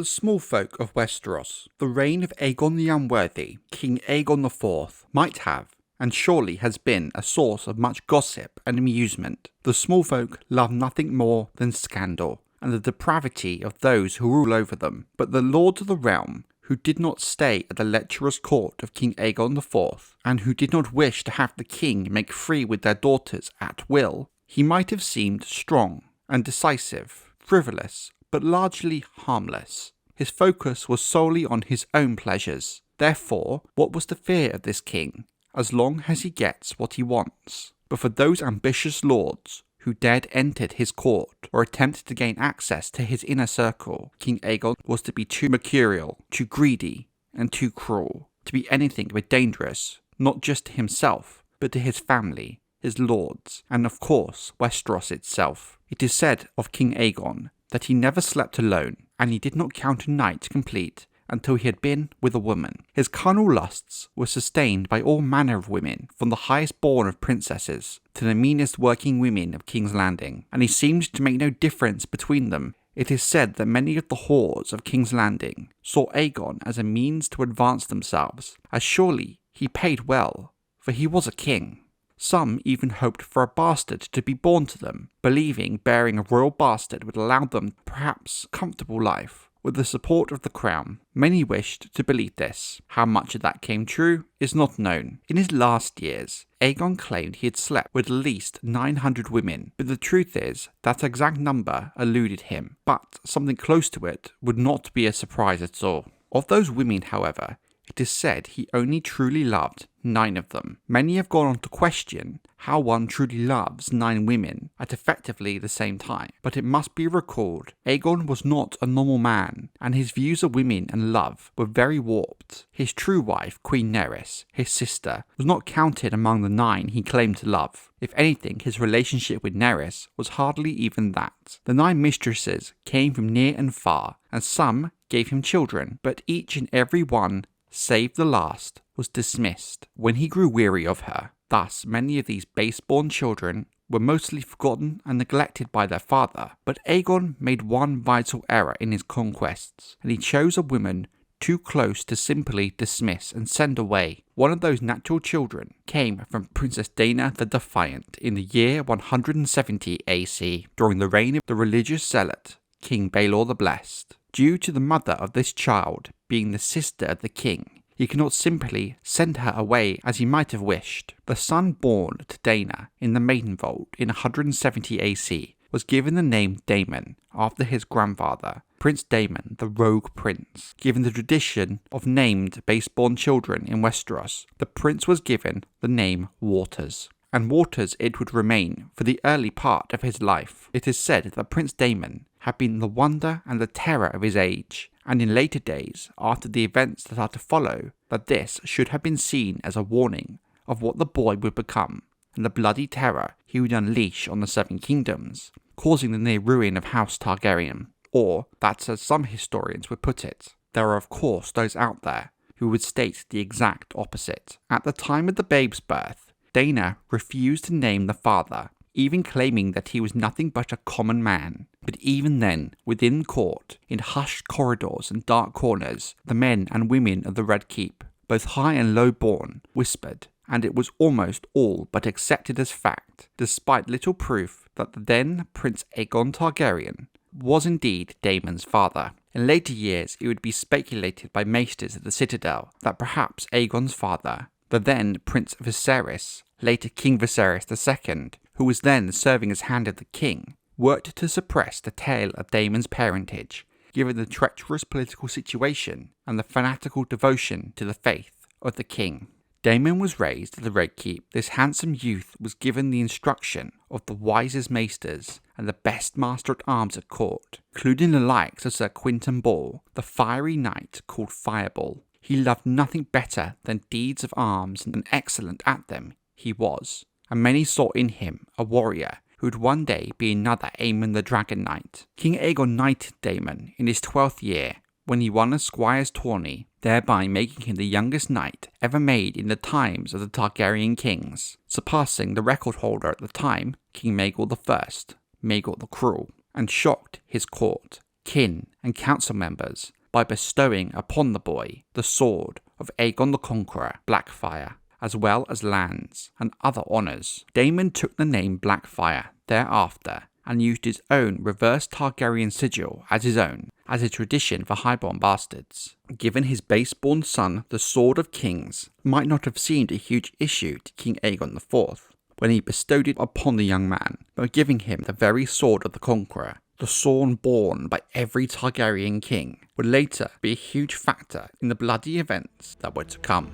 the small folk of Westeros, the reign of Aegon the Unworthy, King Aegon IV, might have, and surely has been, a source of much gossip and amusement. The small folk love nothing more than scandal, and the depravity of those who rule over them. But the lords of the realm, who did not stay at the lecherous court of King Aegon IV, and who did not wish to have the king make free with their daughters at will, he might have seemed strong and decisive, frivolous, but largely harmless. His focus was solely on his own pleasures. Therefore, what was the fear of this king, as long as he gets what he wants? But for those ambitious lords who dared enter his court or attempted to gain access to his inner circle, King Aegon was to be too mercurial, too greedy, and too cruel, to be anything but dangerous, not just to himself, but to his family, his lords, and of course Westeros itself. It is said of King Aegon that he never slept alone, and he did not count a night complete until he had been with a woman. His carnal lusts were sustained by all manner of women, from the highest born of princesses to the meanest working women of King's Landing, and he seemed to make no difference between them. It is said that many of the whores of King's Landing saw Aegon as a means to advance themselves, as surely he paid well, for he was a king. Some even hoped for a bastard to be born to them, believing bearing a royal bastard would allow them perhaps a comfortable life, with the support of the crown. Many wished to believe this. How much of that came true is not known. In his last years, Aegon claimed he had slept with at least 900 women, but the truth is that exact number eluded him, but something close to it would not be a surprise at all. Of those women, however, it is said he only truly loved 9 of them. Many have gone on to question how one truly loves 9 women at effectively the same time, but it must be recalled Aegon was not a normal man, and his views of women and love were very warped. His true wife, Queen Nerys, his sister, was not counted among the 9 he claimed to love. If anything, his relationship with Nerys was hardly even that. The 9 mistresses came from near and far, and some gave him children, but each and every one, save the last, was dismissed when he grew weary of her. Thus, many of these base-born children were mostly forgotten and neglected by their father. But Aegon made one vital error in his conquests, and he chose a woman too close to simply dismiss and send away. One of those natural children came from Princess Daena the Defiant in the year 170 AC, during the reign of the religious zealot, King Baelor the Blessed. Due to the mother of this child being the sister of the king, he could not simply send her away as he might have wished. The son born to Daena in the Maidenvold in 170 AC was given the name Daemon after his grandfather, Prince Daemon, the Rogue Prince. Given the tradition of named base-born children in Westeros, the prince was given the name Waters, and Waters it would remain for the early part of his life. It is said that Prince Daemon had been the wonder and the terror of his age, and in later days, after the events that are to follow, that this should have been seen as a warning of what the boy would become, and the bloody terror he would unleash on the 7 kingdoms, causing the near ruin of House Targaryen. Or, that as some historians would put it, there are of course those out there who would state the exact opposite. At the time of the babe's birth, Daena refused to name the father, even claiming that he was nothing but a common man. But even then, within court, in hushed corridors and dark corners, the men and women of the Red Keep, both high and low born, whispered, and it was almost all but accepted as fact, despite little proof that the then Prince Aegon Targaryen was indeed Daemon's father. In later years, it would be speculated by maesters at the Citadel that perhaps Aegon's father, the then Prince Viserys, later King Viserys II, who was then serving as hand of the king, worked to suppress the tale of Daemon's parentage, given the treacherous political situation and the fanatical devotion to the faith of the king. Daemon was raised at the Red Keep. This handsome youth was given the instruction of the wisest maesters and the best master-at-arms at court, including the likes of Sir Quinton Ball, the fiery knight called Fireball. He loved nothing better than deeds of arms, and excellent at them he was, and many saw in him a warrior who would one day be another Aemon the Dragon Knight. King Aegon knighted Daemon in his 12th year, when he won a squire's tourney, thereby making him the youngest knight ever made in the times of the Targaryen kings, surpassing the record holder at the time, King Maegor I, Maegor the Cruel, and shocked his court. kin, and council members by bestowing upon the boy the sword of Aegon the Conqueror, Blackfyre, as well as lands and other honours. Daemon took the name Blackfyre thereafter and used his own reverse Targaryen sigil as his own, as a tradition for highborn bastards. Given his base-born son the Sword of Kings might not have seemed a huge issue to King Aegon IV when he bestowed it upon the young man, but giving him the very sword of the Conqueror, the sword borne by every Targaryen king, would later be a huge factor in the bloody events that were to come.